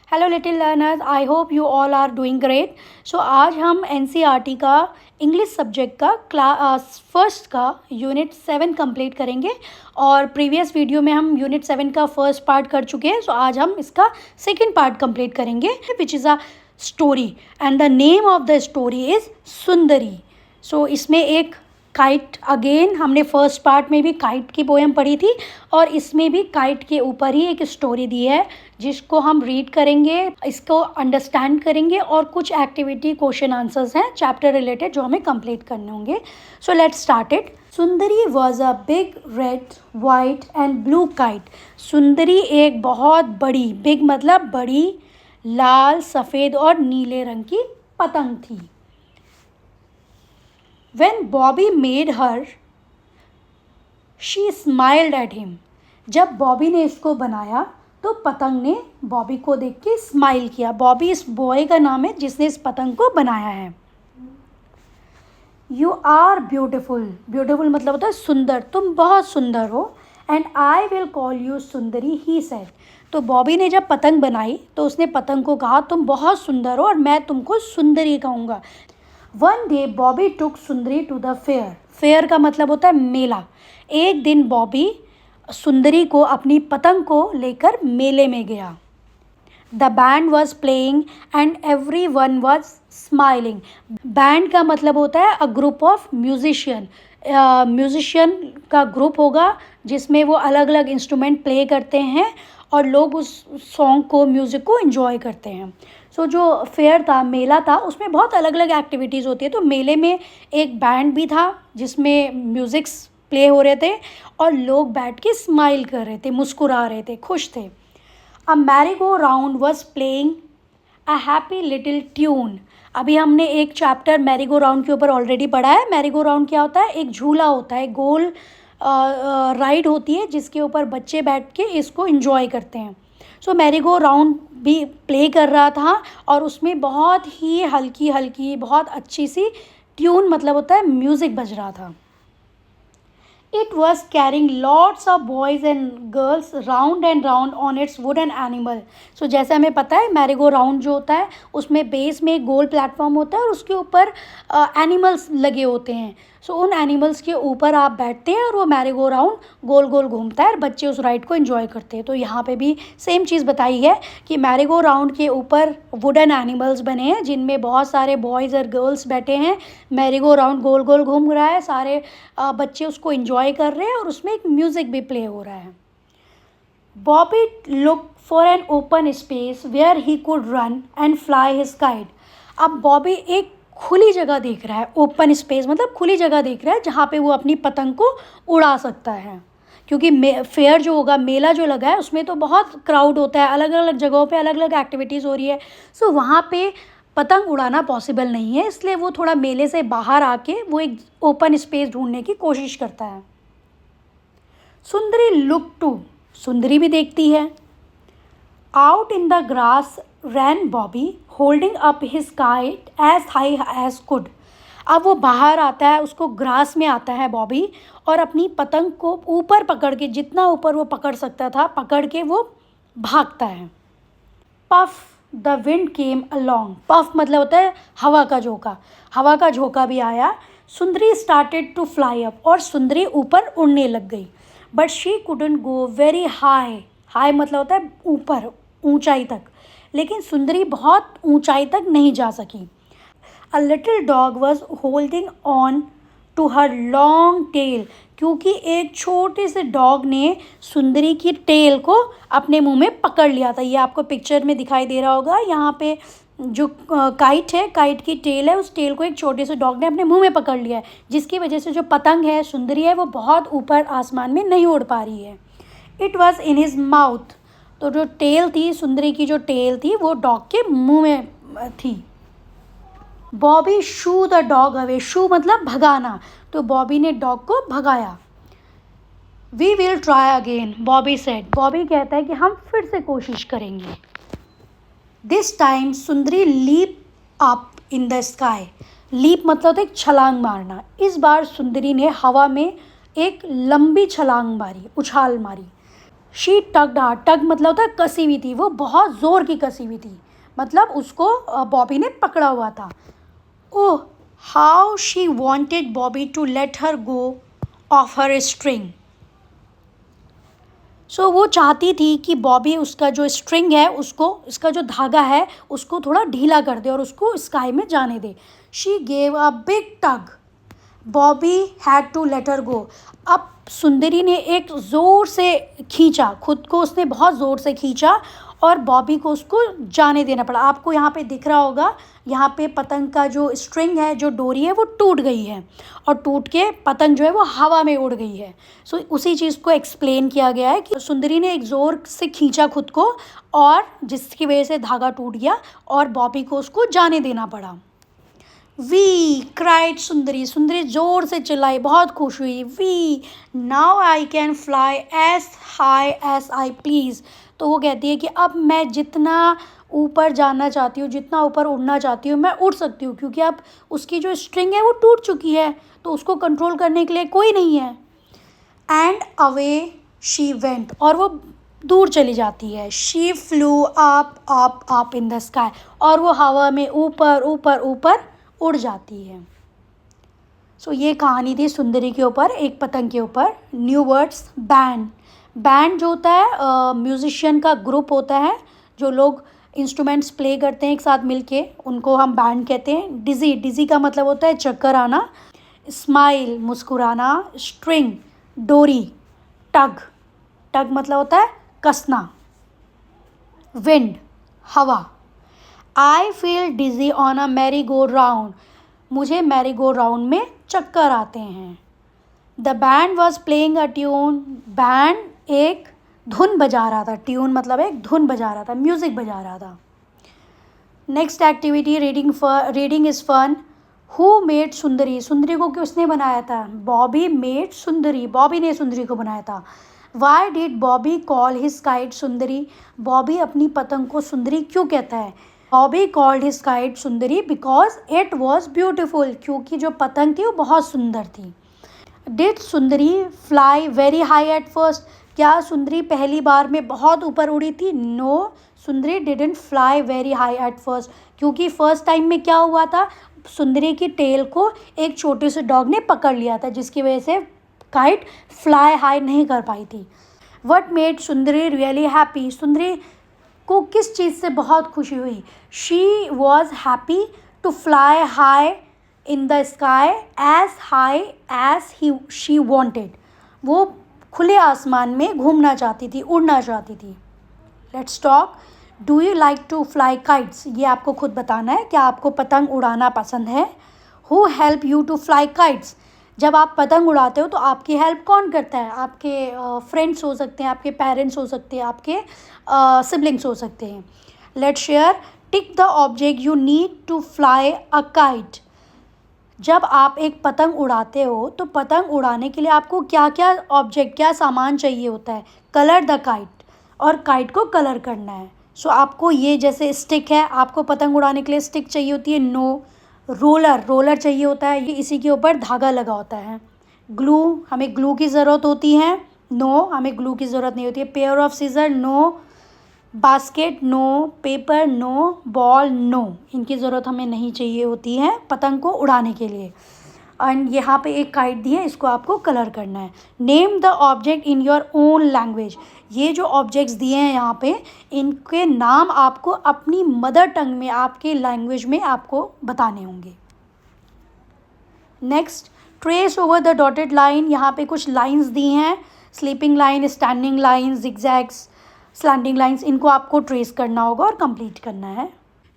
Hello little learners, I hope you all are doing great. So आज हम NCERT का English subject का class first का unit 7 complete करेंगे। और प्रीवियस वीडियो में हम यूनिट 7 का फर्स्ट पार्ट कर चुके हैं। सो आज हम इसका सेकंड पार्ट कंप्लीट करेंगे, which is a story, and the name of the story is सुंदरी। सो इसमें एक काइट, अगेन हमने फर्स्ट पार्ट में भी काइट की पोएम पढ़ी थी और इसमें भी काइट के ऊपर ही एक स्टोरी दी है जिसको हम रीड करेंगे, इसको अंडरस्टैंड करेंगे और कुछ एक्टिविटी क्वेश्चन आंसर्स हैं चैप्टर रिलेटेड जो हमें कंप्लीट करने होंगे। So let's start it. Sundari was a big red white and blue kite. Sundari एक बहुत बड़ी, बिग मतलब बड़ी, लाल, सफ़ेद और नीले रंग की पतंग थी। When Bobby made her, she smiled at him. जब बॉबी ने इसको बनाया तो पतंग ने बॉबी को देख के स्माइल किया। बॉबी इस बॉय का नाम है जिसने इस पतंग को बनाया है। यू आर ब्यूटिफुल, ब्यूटिफुल मतलब होता है सुंदर, तुम बहुत सुंदर हो। And I will call you Sundari, he said. तो बॉबी ने जब पतंग बनाई तो उसने पतंग को कहा तुम बहुत सुंदर हो और मैं तुमको सुंदरी कहूँगा। One day Bobby took Sundari to the fair. Fair का मतलब होता है मेला। एक दिन बॉबी सुंदरी को अपनी पतंग को लेकर मेले में गया। The band was playing and every one was smiling. Band का मतलब होता है a group of musician. Musician का ग्रुप होगा जिसमें वो अलग अलग इंस्ट्रूमेंट प्ले करते हैं और लोग उस सॉन्ग को, म्यूज़िक को एंजॉय करते हैं। सो जो फेयर था, मेला था, उसमें बहुत अलग अलग एक्टिविटीज़ होती है। तो मेले में एक बैंड भी था जिसमें म्यूज़िक्स प्ले हो रहे थे और लोग बैठ के स्माइल कर रहे थे, मुस्कुरा रहे थे, खुश थे। A merry go round was playing a happy little tune. अभी हमने एक चैप्टर मैरी गो राउंड के ऊपर ऑलरेडी पढ़ा है। मैरी गो राउंड क्या होता है? एक झूला होता है, गोल राइड होती है जिसके ऊपर बच्चे बैठ के इसको एंजॉय करते हैं। सो मैरी गो राउंड भी प्ले कर रहा था और उसमें बहुत ही हल्की हल्की, बहुत अच्छी सी ट्यून मतलब होता है म्यूज़िक बज रहा था। It was carrying lots of boys and girls round and round on its wooden animal. So जैसे हमें पता है मैरी गो राउंड जो होता है उसमें बेस में एक गोल प्लेटफॉर्म होता है और उसके ऊपर एनिमल्स लगे होते हैं। सो उन एनिमल्स के ऊपर आप बैठते हैं और वो मैरी गो राउंड गोल गोल घूमता है और बच्चे उस राइड को एंजॉय करते हैं। तो यहाँ पे भी सेम चीज़ बताई है कि मैरी गो राउंड के ऊपर वुडन एनिमल्स बने हैं जिनमें बहुत सारे बॉयज़ और गर्ल्स बैठे हैं। मैरी गो राउंड गोल गोल घूम रहा है, सारे बच्चे उसको एंजॉय कर रहे हैं और उसमें एक म्यूज़िक भी प्ले हो रहा है। Bobby look for an open space where he could run and fly his kite. अब बॉबी एक खुली जगह देख रहा है, ओपन स्पेस मतलब खुली जगह देख रहा है जहाँ पे वो अपनी पतंग को उड़ा सकता है। क्योंकि फेयर जो होगा, मेला जो लगा है, उसमें तो बहुत क्राउड होता है, अलग अलग जगहों पे अलग अलग एक्टिविटीज़ हो रही है। सो वहाँ पे पतंग उड़ाना पॉसिबल नहीं है, इसलिए वो थोड़ा मेले से बाहर आके वो एक ओपन स्पेस ढूंढने की कोशिश करता है। सुंदरी लुक टू, सुंदरी भी देखती है। Out in the grass ran Bobby holding up his kite as high as could. अब वो बाहर आता है, उसको ग्रास में आता है बॉबी और अपनी पतंग को ऊपर पकड़ के, जितना ऊपर वो पकड़ सकता था, पकड़ के वो भागता है। Puff the wind came along. Puff मतलब होता है हवा का झोंका। हवा का झोंका भी आया। सुंदरी स्टार्टेड टू फ्लाई अप, और सुंदरी ऊपर उड़ने लग गई। But she couldn't go very high. High मतलब होता है ऊपर, ऊंचाई तक। लेकिन सुंदरी बहुत ऊंचाई तक नहीं जा सकी। A little dog was holding on to her long tail. क्योंकि एक छोटे से डॉग ने सुंदरी की टेल को अपने मुंह में पकड़ लिया था। ये आपको पिक्चर में दिखाई दे रहा होगा। यहाँ पे जो काइट है, काइट की टेल है, उस टेल को एक छोटे से डॉग ने अपने मुंह में पकड़ लिया है, जिसकी वजह से जो पतंग है, सुंदरी है, वो बहुत ऊपर आसमान में नहीं उड़ पा रही है। It was in his mouth. तो जो टेल थी, सुंदरी की जो टेल थी, वो डॉग के मुंह में थी। Bobby shoo the dog away. Shoo मतलब भगाना। तो बॉबी ने डॉग को भगाया। We will try again, Bobby said. Bobby कहता है कि हम फिर से कोशिश करेंगे। This time Sundari leap up in the sky. Leap मतलब होता है एक छलांग मारना। इस बार सुंदरी ने हवा में एक लंबी छलांग मारी, उछाल मारी। शी टग्ड हार्ड, टग मतलब होता है कसी हुई थी, वो बहुत ज़ोर की कसी हुई थी, मतलब उसको बॉबी ने पकड़ा हुआ था. Oh, how she wanted Bobby to let her go of her string. So वो चाहती थी कि बॉबी उसका जो स्ट्रिंग है उसको, इसका जो धागा है उसको थोड़ा ढीला कर दे और उसको स्काई में जाने दे. She gave a big tug, Bobby had to let her go. अब सुंदरी ने एक ज़ोर से खींचा, खुद को उसने बहुत ज़ोर से खींचा और बॉबी को उसको जाने देना पड़ा. आपको यहाँ पे दिख रहा होगा, यहाँ पे पतंग का जो स्ट्रिंग है, जो डोरी है, वो टूट गई है और टूट के पतंग जो है वो हवा में उड़ गई है. सो उसी चीज़ को एक्सप्लेन किया गया है कि सुंदरी ने एक ज़ोर से खींचा खुद को और जिसकी वजह से धागा टूट गया और बॉबी को उसको जाने देना पड़ा. वी क्राइड सुंदरी, सुंदरी जोर से चिल्लाई, बहुत खुश हुई. We now I can fly as high as I please. तो वो कहती है कि अब मैं जितना ऊपर जाना चाहती हूँ, जितना ऊपर उड़ना चाहती हूँ, मैं उड़ सकती हूँ, क्योंकि अब उसकी जो स्ट्रिंग है वो टूट चुकी है, तो उसको कंट्रोल करने के लिए कोई नहीं है. एंड अवे शी वेंट, और वो दूर चली जाती है. She flu up up up in the sky, और वो हवा में ऊपर ऊपर ऊपर उड़ जाती है. सो ये कहानी थी सुंदरी के ऊपर, एक पतंग के ऊपर. New words, band. बैंड जो होता है म्यूजिशियन का ग्रुप होता है, जो लोग इंस्ट्रूमेंट्स प्ले करते हैं एक साथ मिलके, उनको हम बैंड कहते हैं. डिज़ी, डिज़ी का मतलब होता है चक्कर आना. स्माइल, मुस्कुराना. स्ट्रिंग, डोरी. टग, टग मतलब होता है कसना. विंड, हवा. I feel digi on a merry go round, मुझे मैरी गो राउंड में चक्कर आते हैं. The band was playing a tune, band एक धुन बजा रहा था. ट्यून मतलब एक धुन बजा रहा था, म्यूज़िक बजा रहा था. Next activity, reading is fun. Who made Sundari, Sundari को किसने बनाया था? बॉबी मेड सुंदरी, बॉबी ने सुंदरी को बनाया था. Why did Bobby call his kite सुंदरी, बॉबी अपनी पतंग को सुंदरी क्यों कहता है? Bobby called his kite Sundari because it was beautiful, क्योंकि जो पतंग थी वो बहुत सुंदर थी. Did Sundari fly very high at first, क्या सुंदरी पहली बार में बहुत ऊपर उड़ी थी? No, Sundari didn't fly very high at first, क्योंकि फर्स्ट टाइम में क्या हुआ था, सुंदरी की टेल को एक छोटे से डॉग ने पकड़ लिया था, जिसकी वजह से काइट फ्लाई हाई नहीं कर पाई थी. What made Sundari really happy, Sundari को किस चीज़ से बहुत खुशी हुई? She was happy to fly high in the sky as high as she wanted, वो खुले आसमान में घूमना चाहती थी, उड़ना चाहती थी. Let's talk. Do you like to fly kites, ये आपको खुद बताना है, क्या आपको पतंग उड़ाना पसंद है? Who help you to fly kites, जब आप पतंग उड़ाते हो तो आपकी हेल्प कौन करता है? आपके फ्रेंड्स हो सकते हैं, आपके पेरेंट्स हो सकते हैं, आपके सिबलिंग्स हो सकते हैं. Let's share. Tick the object you need to fly a kite, जब आप एक पतंग उड़ाते हो तो पतंग उड़ाने के लिए आपको क्या क्या ऑब्जेक्ट, क्या सामान चाहिए होता है? कलर द काइट, और काइट को कलर करना है. सो आपको ये, जैसे स्टिक है, आपको पतंग उड़ाने के लिए स्टिक चाहिए होती है. नो. रोलर, रोलर चाहिए होता है, ये इसी के ऊपर धागा लगा होता है. ग्लू, हमें ग्लू की ज़रूरत होती है. नो, हमें ग्लू की ज़रूरत नहीं होती है. Pair of scissors, no. Basket, no. Paper, no. Ball, no. इनकी ज़रूरत हमें नहीं चाहिए होती है पतंग को उड़ाने के लिए. एंड यहाँ पे एक काइट दी है, इसको आपको कलर करना है. Name the object in your own language, ये जो ऑब्जेक्ट्स दिए हैं यहाँ पे, इनके नाम आपको अपनी मदर टंग में, आपके लैंग्वेज में आपको बताने होंगे. Next, trace over the dotted line, यहाँ पे कुछ लाइंस दी हैं. Sleeping line, standing line, zigzags, slanting lines, इनको आपको ट्रेस करना होगा और कंप्लीट करना है.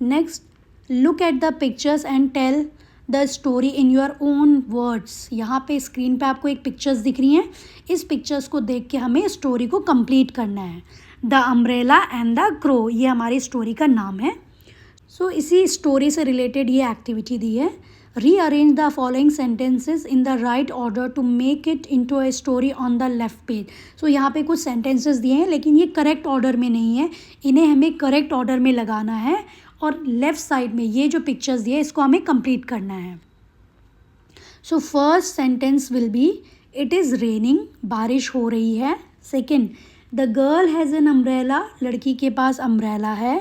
Next, look at the pictures and tell the story in your own words. यहाँ पे स्क्रीन पे आपको एक पिक्चर्स दिख रही हैं, इस पिक्चर्स को देख के हमें स्टोरी को कंप्लीट करना है. The umbrella and the crow, ये हमारी स्टोरी का नाम है. सो इसी स्टोरी से रिलेटेड ये एक्टिविटी दी है. Rearrange the following sentences in the right order to make it into a story on the left page. So यहाँ पे कुछ सेंटेंसेस दिए हैं, लेकिन ये करेक्ट ऑर्डर में नहीं है, इन्हें हमें करेक्ट ऑर्डर में लगाना है और लेफ़्ट साइड में ये जो पिक्चर्स दिए इसको हमें कंप्लीट करना है. So first sentence will B, it is raining, बारिश हो रही है. Second, the girl has an umbrella, लड़की के पास अम्ब्रेला है.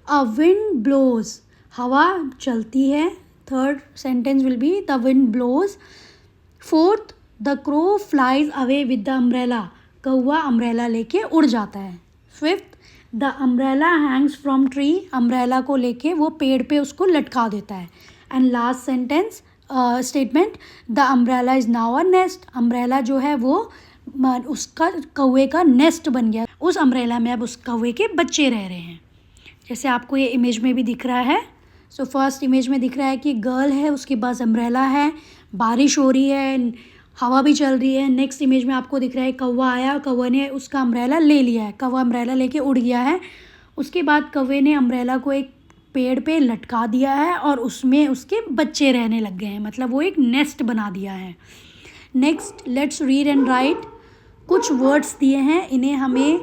अ विंड ब्लोज, हवा चलती है. Third sentence will be the wind blows. Fourth, the crow flies away with the umbrella, कौवा अम्ब्रेला लेके उड़ जाता है. Fifth, the umbrella hangs from tree, umbrella को लेके वो पेड़ पे उसको लटका देता है. And last sentence statement, the umbrella is now a nest, umbrella जो है वो उसका कौवे का नेस्ट बन गया. उस अम्ब्रेला में अब उस कौवे के बच्चे रह रहे हैं, जैसे आपको ये इमेज में भी दिख रहा है. सो फर्स्ट इमेज में दिख रहा है कि गर्ल है, उसके पास अम्ब्रेला है, बारिश हो रही है, हवा भी चल रही है. नेक्स्ट इमेज में आपको दिख रहा है कौवा आया, कौवे ने उसका अम्ब्रेला ले लिया है, कौवा अम्ब्रेला लेके उड़ गया है. उसके बाद कौवे ने अम्ब्रेला को एक पेड़ पे लटका दिया है और उसमें उसके बच्चे रहने लग गए हैं, मतलब वो एक नेस्ट बना दिया है. Next let's read and right. कुछ वर्ड्स दिए हैं, इन्हें हमें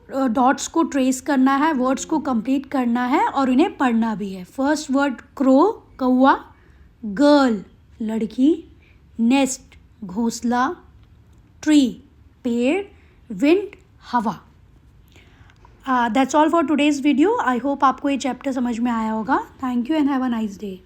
डॉट्स को ट्रेस करना है, वर्ड्स को कंप्लीट करना है और इन्हें पढ़ना भी है. फर्स्ट वर्ड क्रो, कौवा. गर्ल, लड़की. नेस्ट, घोंसला. ट्री, पेड़. विंड, हवा. That's all for today's video. I hope आपको ये चैप्टर समझ में आया होगा. Thank you and have a nice day.